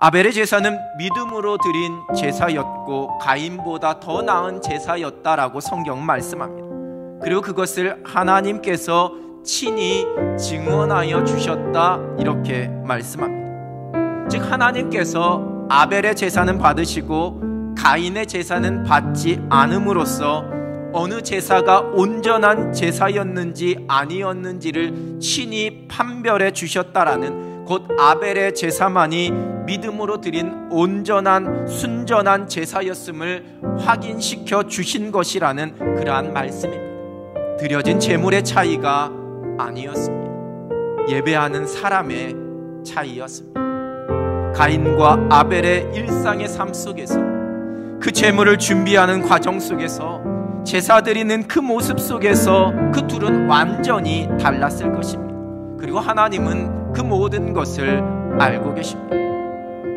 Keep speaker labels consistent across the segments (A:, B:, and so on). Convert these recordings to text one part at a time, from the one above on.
A: 아벨의 제사는 믿음으로 드린 제사였고 가인보다 더 나은 제사였다라고 성경은 말씀합니다. 그리고 그것을 하나님께서 친히 증언하여 주셨다, 이렇게 말씀합니다. 즉 하나님께서 아벨의 제사는 받으시고 가인의 제사는 받지 않음으로써 어느 제사가 온전한 제사였는지 아니었는지를 친히 판별해 주셨다라는, 곧 아벨의 제사만이 믿음으로 드린 온전한 순전한 제사였음을 확인시켜 주신 것이라는 그러한 말씀입니다. 드려진 제물의 차이가 아니었습니다. 예배하는 사람의 차이였습니다. 가인과 아벨의 일상의 삶 속에서, 그 제물을 준비하는 과정 속에서, 제사 드리는 그 모습 속에서 그 둘은 완전히 달랐을 것입니다. 그리고 하나님은 그 모든 것을 알고 계십니다.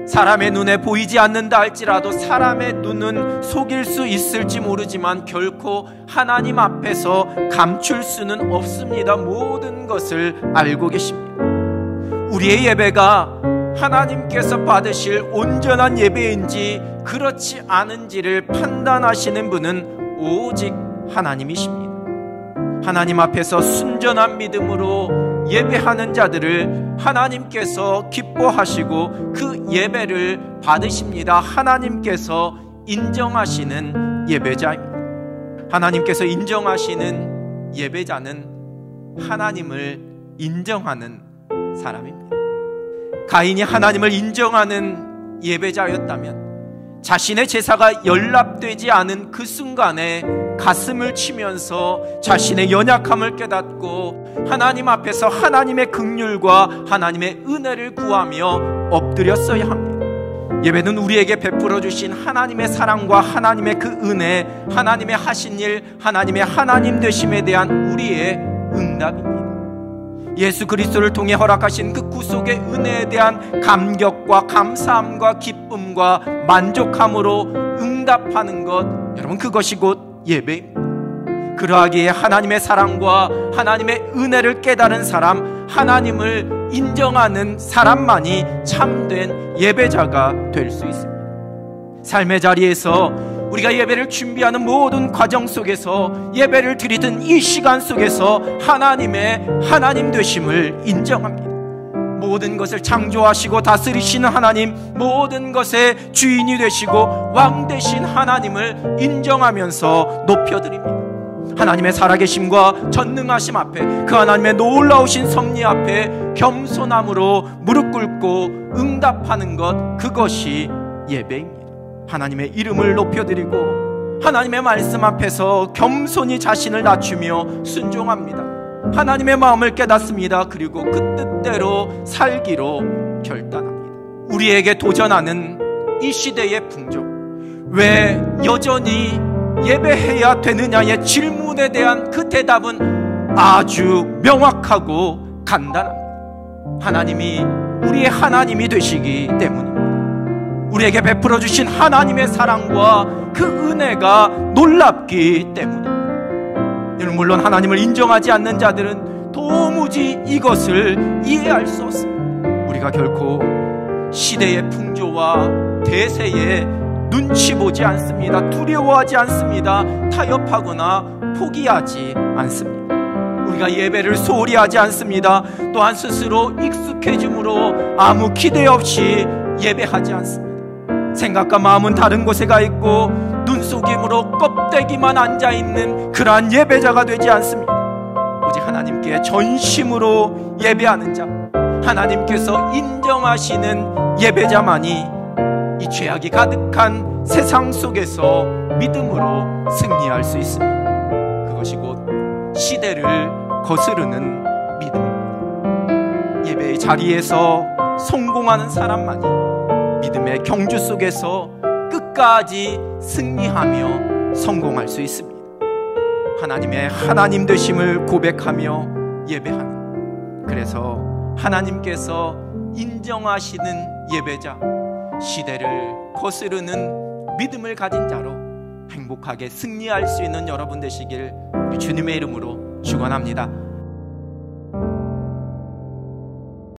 A: 사람의 눈에 보이지 않는다 할지라도 사람의 눈은 속일 수 있을지 모르지만 결코 하나님 앞에서 감출 수는 없습니다. 모든 것을 알고 계십니다. 우리의 예배가 하나님께서 받으실 온전한 예배인지 그렇지 않은지를 판단하시는 분은 오직 하나님이십니다. 하나님 앞에서 순전한 믿음으로 예배하는 자들을 하나님께서 기뻐하시고 그 예배를 받으십니다. 하나님께서 인정하시는 예배자입니다. 하나님께서 인정하시는 예배자는 하나님을 인정하는 사람입니다. 가인이 하나님을 인정하는 예배자였다면 자신의 제사가 연락되지 않은 그 순간에 가슴을 치면서 자신의 연약함을 깨닫고 하나님 앞에서 하나님의 긍휼과 하나님의 은혜를 구하며 엎드렸어야 합니다. 예배는 우리에게 베풀어 주신 하나님의 사랑과 하나님의 그 은혜, 하나님의 하신 일, 하나님의 하나님 되심에 대한 우리의 응답입니다. 예수 그리스도를 통해 허락하신 그 구속의 은혜에 대한 감격과 감사함과 기쁨과 만족함으로 응답하는 것, 여러분, 그것이 곧 예배입니다. 그러하기에 하나님의 사랑과 하나님의 은혜를 깨달은 사람, 하나님을 인정하는 사람만이 참된 예배자가 될 수 있습니다. 삶의 자리에서 우리가 예배를 준비하는 모든 과정 속에서, 예배를 드리던 이 시간 속에서 하나님의 하나님 되심을 인정합니다. 모든 것을 창조하시고 다스리시는 하나님, 모든 것의 주인이 되시고 왕 되신 하나님을 인정하면서 높여드립니다. 하나님의 살아계심과 전능하심 앞에, 그 하나님의 놀라우신 섭리 앞에 겸손함으로 무릎 꿇고 응답하는 것, 그것이 예배입니다. 하나님의 이름을 높여드리고 하나님의 말씀 앞에서 겸손히 자신을 낮추며 순종합니다. 하나님의 마음을 깨닫습니다. 그리고 그 뜻대로 살기로 결단합니다. 우리에게 도전하는 이 시대의 풍조, 왜 여전히 예배해야 되느냐의 질문에 대한 그 대답은 아주 명확하고 간단합니다. 하나님이 우리의 하나님이 되시기 때문입니다. 우리에게 베풀어 주신 하나님의 사랑과 그 은혜가 놀랍기 때문입니다. 물론 하나님을 인정하지 않는 자들은 도무지 이것을 이해할 수 없습니다. 우리가 결코 시대의 풍조와 대세에 눈치 보지 않습니다. 두려워하지 않습니다. 타협하거나 포기하지 않습니다. 우리가 예배를 소홀히 하지 않습니다. 또한 스스로 익숙해짐으로 아무 기대 없이 예배하지 않습니다. 생각과 마음은 다른 곳에 가 있고 눈속임으로 껍데기만 앉아있는 그러한 예배자가 되지 않습니다. 오직 하나님께 전심으로 예배하는 자, 하나님께서 인정하시는 예배자만이 이 죄악이 가득한 세상 속에서 믿음으로 승리할 수 있습니다. 그것이 곧 시대를 거스르는 믿음입니다. 예배의 자리에서 성공하는 사람만이 믿음의 경주 속에서 끝까지 승리하며 성공할 수 있습니다. 하나님의 하나님 되심을 고백하며 예배하는, 그래서 하나님께서 인정하시는 예배자, 시대를 거스르는 믿음을 가진 자로 행복하게 승리할 수 있는 여러분 되시길 주님의 이름으로 축원합니다.